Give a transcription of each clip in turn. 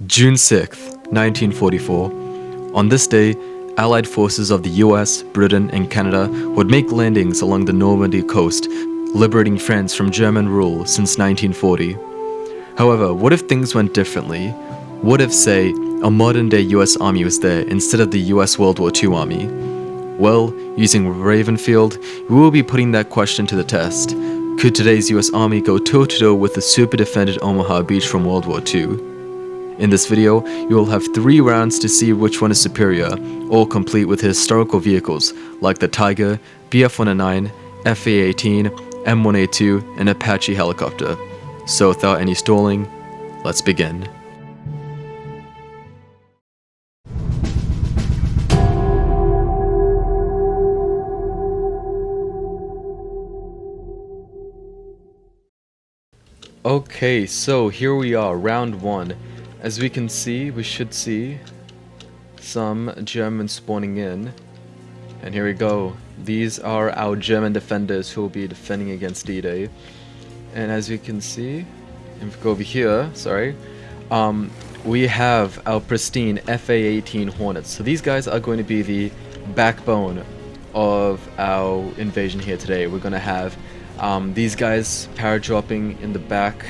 June 6th, 1944. On this day, Allied forces of the US, Britain, and Canada would make landings along the Normandy coast, liberating France from German rule since 1940. However, what if things went differently? What if, say, a modern-day US Army was there instead of the US World War II Army? Well, using Ravenfield, we will be putting that question to the test. Could today's US Army go toe-to-toe with the super-defended Omaha beach from World War II? In this video, you will have 3 rounds to see which one is superior, all complete with historical vehicles like the Tiger, BF-109, FA-18, M1A2, and Apache helicopter. So without any stalling, let's begin. Okay, so here we are, round 1. As we can see, we should see some Germans spawning in. And here we go. These are our German defenders who will be defending against D-Day. And as you can see, if we go over here, we have our pristine FA-18 Hornets. So these guys are going to be the backbone of our invasion here today. We're going to have these guys paradropping in the back.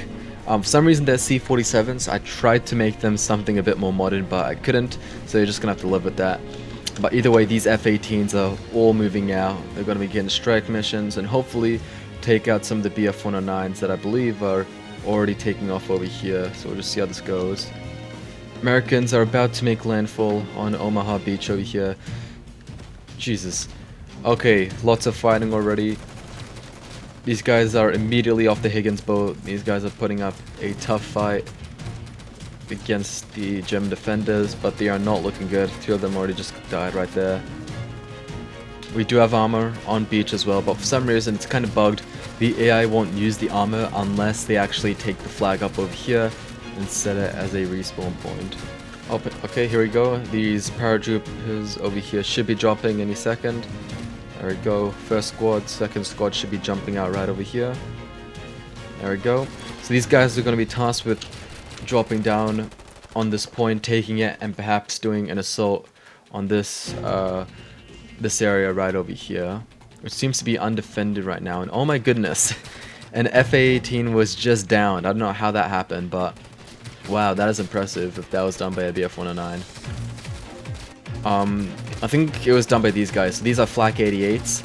For some reason they're C-47s. I tried to make them something a bit more modern, but I couldn't, so you're just gonna have to live with that. But either way, these F-18s are all moving out. They're gonna be getting strike missions and hopefully take out some of the BF-109s that I believe are already taking off over here, so we'll just see how this goes. Americans are about to make landfall on Omaha Beach over here. Jesus. Okay, lots of fighting already. These guys are immediately off the Higgins boat. These guys are putting up a tough fight against the German defenders, but they are not looking good. 2 of them already just died right there. We do have armor on beach as well, but for some reason it's kind of bugged. The AI won't use the armor unless they actually take the flag up over here and set it as a respawn point. Okay, here we go. These paratroopers over here should be dropping any second. There we go, first squad, second squad should be jumping out right over here. There we go. So these guys are going to be tasked with dropping down on this point, taking it, and perhaps doing an assault on this this area right over here, which seems to be undefended right now. And oh my goodness, an FA-18 was just downed. I don't know how that happened, but wow, that is impressive if that was done by a BF-109. I think it was done by these guys. So these are Flak 88s.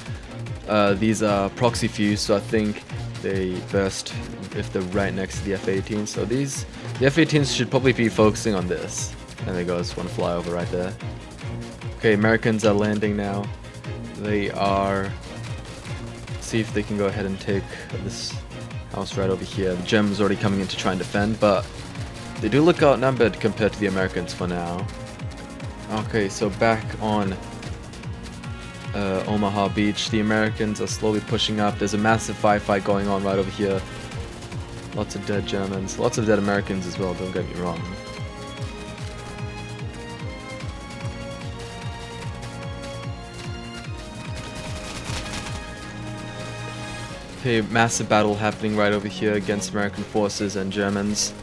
These are proxy fuse, so I think they burst if they're right next to the F-18. So the F-18s should probably be focusing on this. And there goes one flyover right there. Okay, Americans are landing now. They are... see if they can go ahead and take this house right over here. The Germans are already coming in to try and defend, but they do look outnumbered compared to the Americans for now. Okay, so back on Omaha Beach, the Americans are slowly pushing up. There's a massive firefight going on right over here. Lots of dead Germans, lots of dead Americans as well, don't get me wrong. Okay, massive battle happening right over here against American forces and Germans.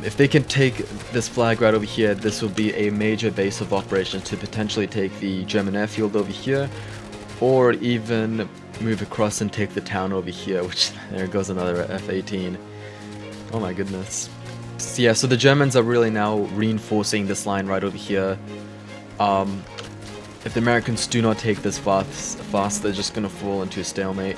If they can take this flag right over here, this will be a major base of operations to potentially take the German airfield over here, or even move across and take the town over here, which there goes another F-18. Oh my goodness. So yeah, so the Germans are really now reinforcing this line right over here. If the Americans do not take this fast, they're just gonna fall into a stalemate.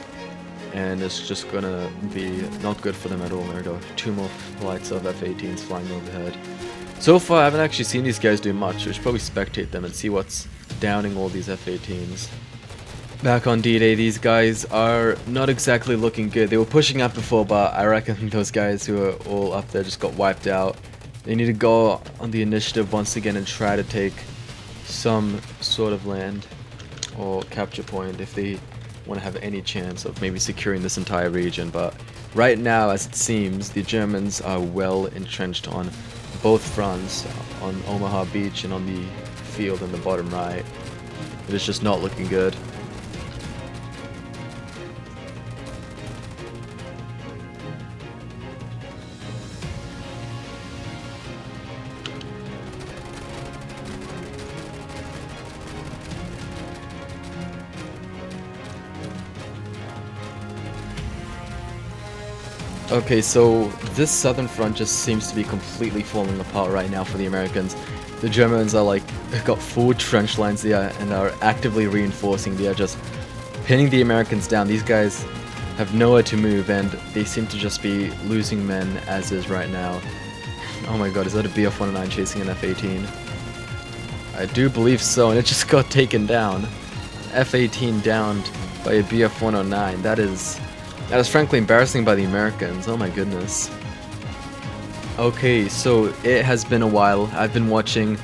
And it's just gonna be not good for them at all. There we go, 2 more flights of F-18s flying overhead. So far, I haven't actually seen these guys do much. We should probably spectate them and see what's downing all these F-18s. Back on D-Day, these guys are not exactly looking good. They were pushing up before, but I reckon those guys who are all up there just got wiped out. They need to go on the initiative once again and try to take some sort of land or capture point if they want to have any chance of maybe securing this entire region. But right now, as it seems, the Germans are well entrenched on both fronts, on Omaha Beach and on the field in the bottom right. It is just not looking good. Okay, so this southern front just seems to be completely falling apart right now for the Americans. The Germans are like, got full trench lines there and are actively reinforcing. They are just pinning the Americans down. These guys have nowhere to move and they seem to just be losing men as is right now. Oh my god, is that a BF-109 chasing an F-18? I do believe so, and it just got taken down. F-18 downed by a BF-109. That is frankly embarrassing by the Americans. Oh my goodness. Okay, so it has been a while. I've been watching,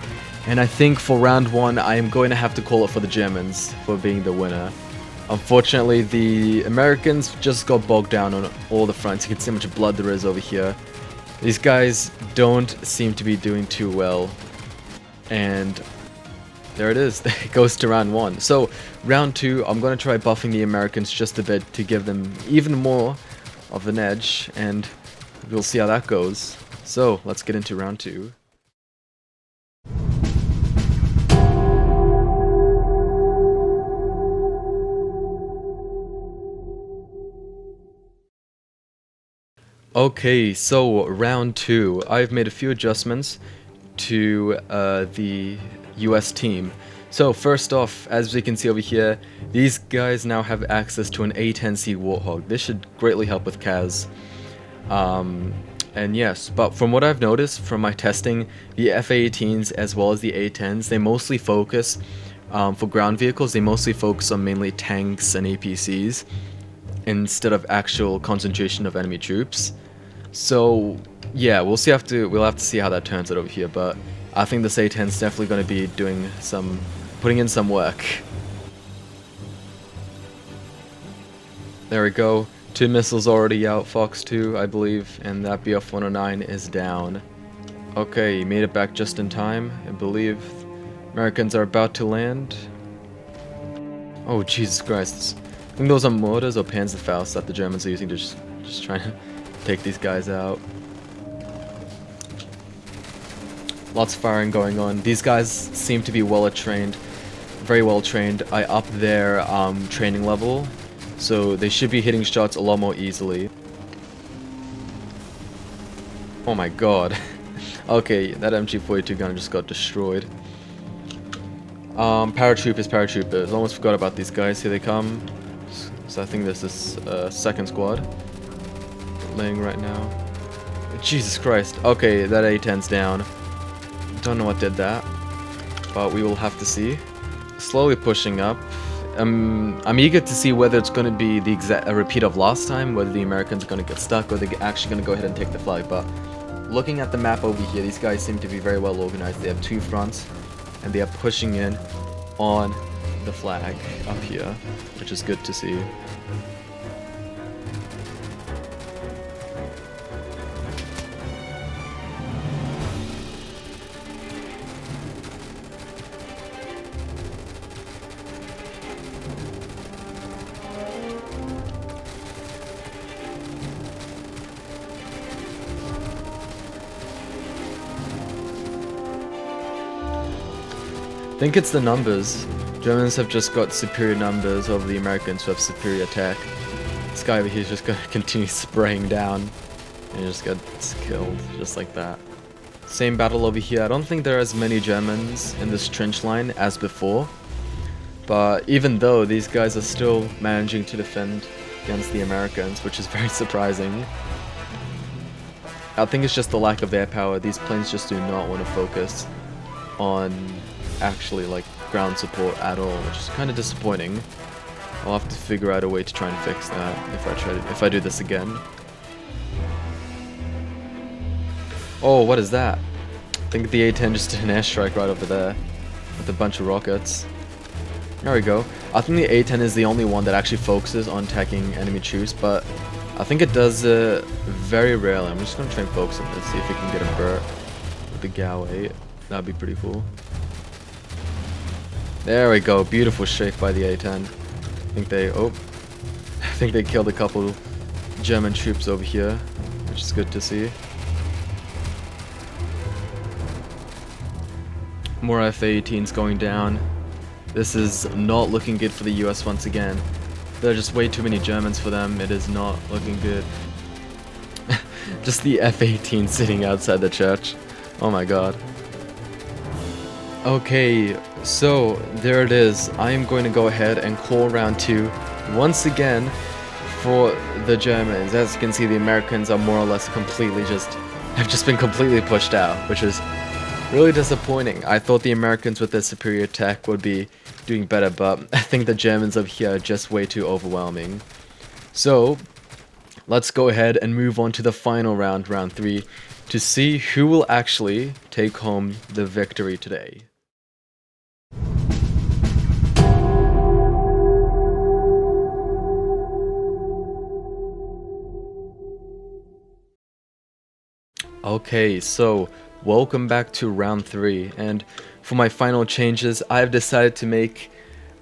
and I think for round 1, I am going to have to call it for the Germans for being the winner. Unfortunately, the Americans just got bogged down on all the fronts. You can see how much blood there is over here. These guys don't seem to be doing too well. And there it is. It goes to round 1. So, round 2, I'm going to try buffing the Americans just a bit to give them even more of an edge. And we'll see how that goes. So, let's get into round 2. Okay, so round 2. I've made a few adjustments to the US team. So first off, as we can see over here, these guys now have access to an A-10C Warthog. This should greatly help with CAS. And yes, but from what I've noticed from my testing, the F-18s as well as the A-10s, they mostly focus, for ground vehicles, they mostly focus on mainly tanks and APCs instead of actual concentration of enemy troops. So yeah, we'll have to see how that turns out over here, but I think this A-10 is definitely going to be putting in some work. There we go. 2 missiles already out, Fox 2, I believe, and that BF-109 is down. Okay, made it back just in time. I believe Americans are about to land. Oh, Jesus Christ. I think those are mortars or Panzerfaust that the Germans are using to just trying to take these guys out. Lots of firing going on. These guys seem to be trained, very well trained. I upped their training level, so they should be hitting shots a lot more easily. Oh my god. Okay, that MG42 gun just got destroyed. Paratroopers. Almost forgot about these guys. Here they come. So I think this is second squad laying right now. Jesus Christ. Okay, that A-10's down. Don't know what did that, but we will have to see. Slowly pushing up. I'm eager to see whether it's going to be a repeat of last time, whether the Americans are going to get stuck or they're actually going to go ahead and take the flag. But looking at the map over here, these guys seem to be very well organized. They have 2 fronts, and they are pushing in on the flag up here, which is good to see. I think it's the numbers. Germans have just got superior numbers over the Americans who have superior tech. This guy over here is just going to continue spraying down and just gets killed just like that. Same battle over here. I don't think there are as many Germans in this trench line as before, but even though these guys are still managing to defend against the Americans, which is very surprising. I think it's just the lack of air power. These planes just do not want to focus on actually like ground support at all, which is kind of disappointing. I'll have to figure out a way to try and fix that if I do this again. Oh, what is that? I think the A-10 just did an airstrike right over there with a bunch of rockets. There we go. I think the A-10 is the only one that actually focuses on attacking enemy troops, but I think it does very rarely. I'm just going to try and focus on this, see if we can get a Burt with the GAU 8. That'd be pretty cool. There we go. Beautiful shake by the A-10. I think they killed a couple German troops over here, which is good to see. More F-18s going down. This is not looking good for the US once again. There are just way too many Germans for them. It is not looking good. Just the F-18 sitting outside the church. Oh my god. Okay, so there it is. I am going to go ahead and call round 2 once again for the Germans. As you can see, the Americans are more or less have just been completely pushed out, which is really disappointing. I thought the Americans with their superior tech would be doing better, but I think the Germans over here are just way too overwhelming. So, let's go ahead and move on to the final round, round 3, to see who will actually take home the victory today. Okay, so welcome back to round 3, and for my final changes, I've decided to make,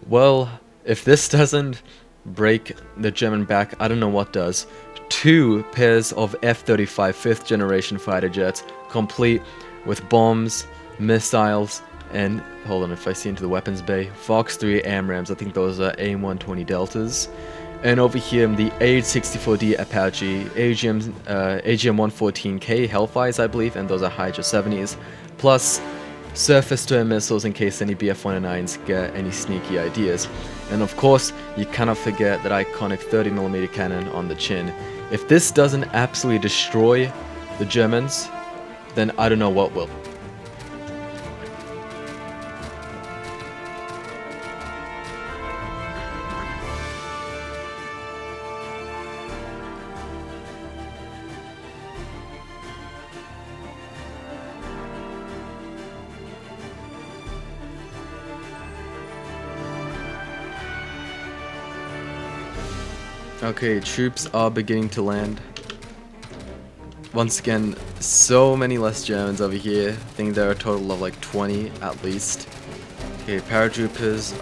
well, if this doesn't break the German back, I don't know what does. 2 pairs of F-35 5th generation fighter jets, complete with bombs, missiles, and, hold on, if I see into the weapons bay, Fox 3 AMRAAMs, I think those are AIM-120 Deltas. And over here, the AH-64D Apache, AGM-114K Hellfires, I believe, and those are Hydra 70s, plus surface-to-air missiles in case any BF-109s get any sneaky ideas. And of course, you cannot forget that iconic 30mm cannon on the chin. If this doesn't absolutely destroy the Germans, then I don't know what will. Okay, troops are beginning to land. Once again, so many less Germans over here. I think there are a total of like 20 at least. Okay, paratroopers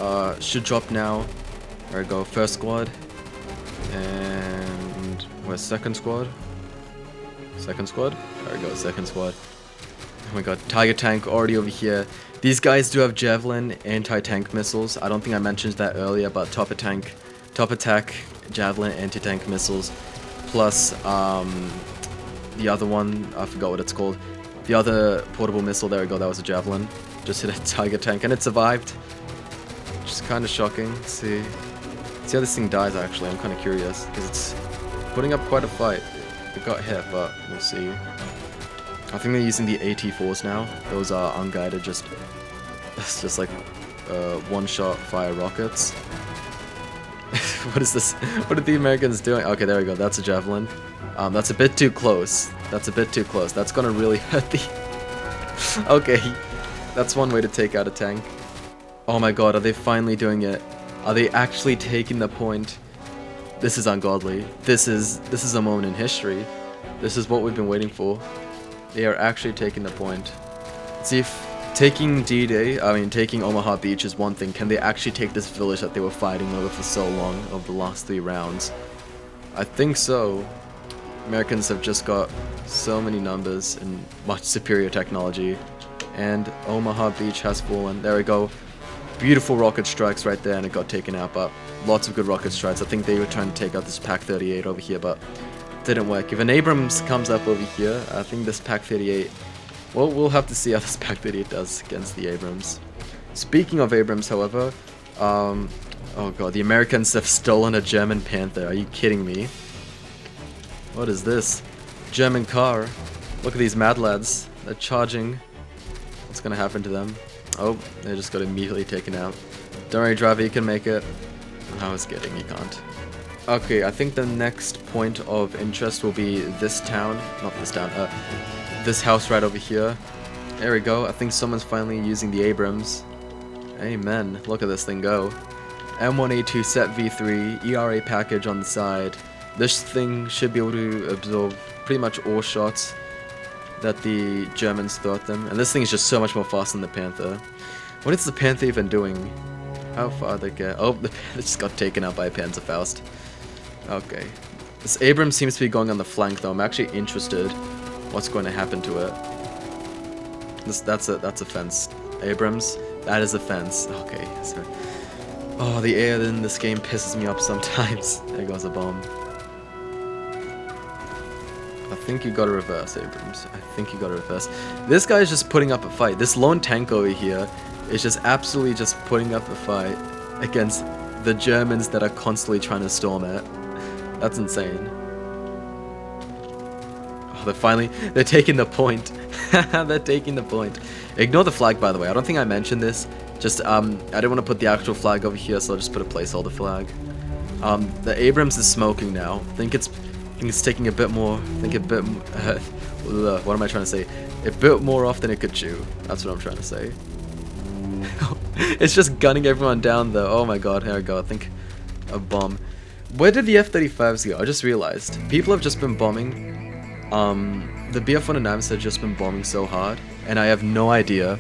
should drop now. There we go, first squad. And where's second squad? Second squad? There we go, second squad. Oh my god, Tiger tank already over here. These guys do have Javelin anti-tank missiles. I don't think I mentioned that earlier, but top attack, Javelin anti-tank missiles, plus the other one, I forgot what it's called. The other portable missile, there we go, that was a Javelin. Just hit a Tiger tank and it survived. Which is kind of shocking. See how this thing dies actually, I'm kind of curious, because it's putting up quite a fight. It got hit, but we'll see. I think they're using the AT-4s now. Those are unguided, it's just like one-shot fire rockets. What is this? What are the Americans doing? Okay, there we go. That's a Javelin. That's a bit too close. That's a bit too close. That's gonna really hurt the... Okay, that's one way to take out a tank. Oh my god, are they finally doing it? Are they actually taking the point? This is ungodly. This is a moment in history. This is what we've been waiting for. They are actually taking the point. Let's see if taking D-Day, taking Omaha Beach is one thing. Can they actually take this village that they were fighting over for so long over the last 3 rounds? I think so. Americans have just got so many numbers and much superior technology. And Omaha Beach has fallen. There we go. Beautiful rocket strikes right there, and it got taken out, but lots of good rocket strikes. I think they were trying to take out this Pak-38 over here, but didn't work. If an Abrams comes up over here, I think this Pak-38... Well, we'll have to see how this Pak-38 does against the Abrams. Speaking of Abrams, however, oh god, the Americans have stolen a German Panther. Are you kidding me? What is this? German car. Look at these mad lads. They're charging. What's gonna happen to them? Oh, they just got immediately taken out. Don't worry, driver, you can make it. I was kidding, you can't. Okay, I think the next point of interest will be this town. Not this town, this house right over here. There we go. I think someone's finally using the Abrams. Amen. Look at this thing go. M1A2 set V3, ERA package on the side. This thing should be able to absorb pretty much all shots that the Germans throw at them. And this thing is just so much more fast than the Panther. What is the Panther even doing? How far they get? Oh, the Panther just got taken out by a Panzerfaust. Okay. This Abrams seems to be going on the flank though. I'm actually interested what's going to happen to it. That's a fence. Abrams, that is a fence. Okay, so... Oh, the air in this game pisses me off sometimes. There goes a bomb. I think you gotta reverse, Abrams. I think you gotta reverse. This guy is just putting up a fight. This lone tank over here is just absolutely just putting up a fight against the Germans that are constantly trying to storm it. That's insane. Oh, they're taking the point. They're taking the point. Ignore the flag, by the way. I don't think I mentioned this. Just, I didn't want to put the actual flag over here, so I'll just put a placeholder flag. The Abrams is smoking now. I think it's taking a bit more. What am I trying to say? A bit more off than it could chew. That's what I'm trying to say. It's just gunning everyone down though. Oh my god, here I go. I think a bomb. Where did the F-35s go? I just realized. People have just been bombing. The BF-109s have just been bombing so hard, and I have no idea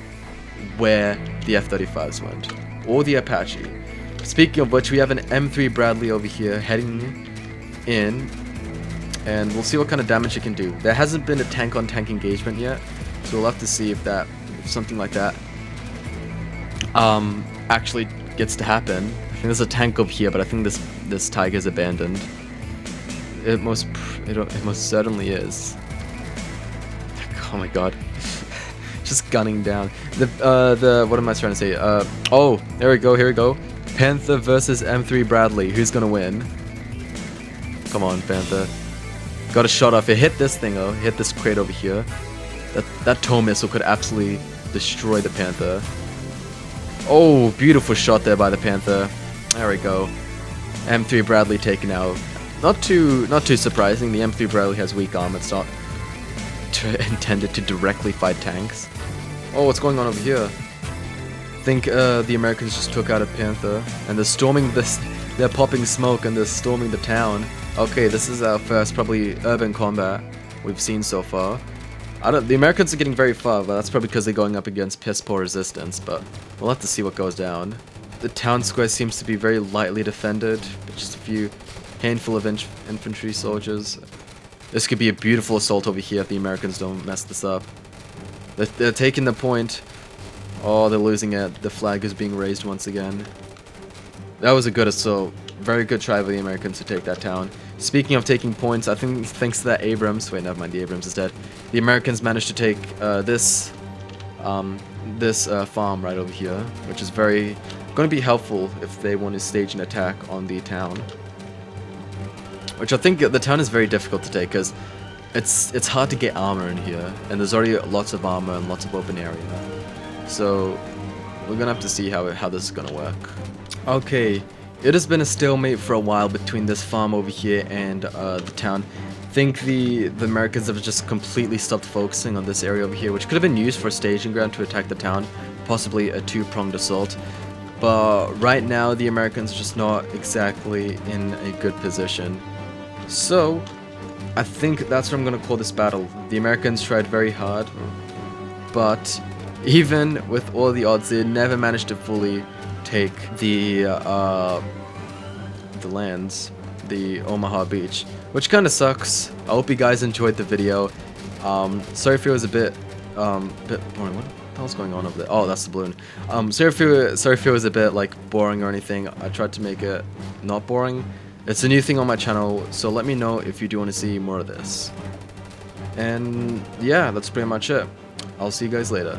where the F-35s went. Or the Apache. Speaking of which, we have an M3 Bradley over here heading in, and we'll see what kind of damage it can do. There hasn't been a tank-on-tank engagement yet, so we'll have to see if something like that actually gets to happen. I think there's a tank over here, but I think this Tiger's abandoned. It most certainly is. Oh my god. Just gunning down. What am I trying to say? Oh, there we go, here we go. Panther versus M3 Bradley. Who's gonna win? Come on, Panther. Got a shot off. It hit this thing though. It hit this crate over here. That tow missile could absolutely destroy the Panther. Oh, beautiful shot there by the Panther. There we go. M3 Bradley taken out. Not too surprising. The M3 Bradley has weak armor. It's not intended to directly fight tanks. Oh, what's going on over here? I think the Americans just took out a Panther, and they're storming this. They're popping smoke and they're storming the town. Okay, this is our first probably urban combat we've seen so far. The Americans are getting very far, but that's probably because they're going up against piss poor resistance. But we'll have to see what goes down. The town square seems to be very lightly defended, with just a few handful of infantry soldiers. This could be a beautiful assault over here if the Americans don't mess this up. They're taking the point. Oh, they're losing it. The flag is being raised once again. That was a good assault. Very good try by the Americans to take that town. Speaking of taking points, I think thanks to that Abrams... Wait, never mind, the Abrams is dead. The Americans managed to take this farm right over here, which is going to be helpful if they want to stage an attack on the town. Which I think the town is very difficult to take because it's hard to get armor in here, and there's already lots of armor and lots of open area. So we're gonna have to see how this is gonna work. Okay, it has been a stalemate for a while between this farm over here and the town. I think the Americans have just completely stopped focusing on this area over here, which could have been used for a staging ground to attack the town, possibly a two-pronged assault. But right now the Americans are just not exactly in a good position. So I think that's what I'm gonna call this battle. The Americans tried very hard, but even with all the odds, they never managed to fully take the lands, the Omaha Beach, which kind of sucks. I hope you guys enjoyed the video. Sorry if it was a bit boring. What the hell's going on over there? Oh, that's the balloon. Sorry if it was a bit like boring or anything. I tried to make it not boring. It's a new thing on my channel, so let me know if you do want to see more of this. And yeah, that's pretty much it. I'll see you guys later.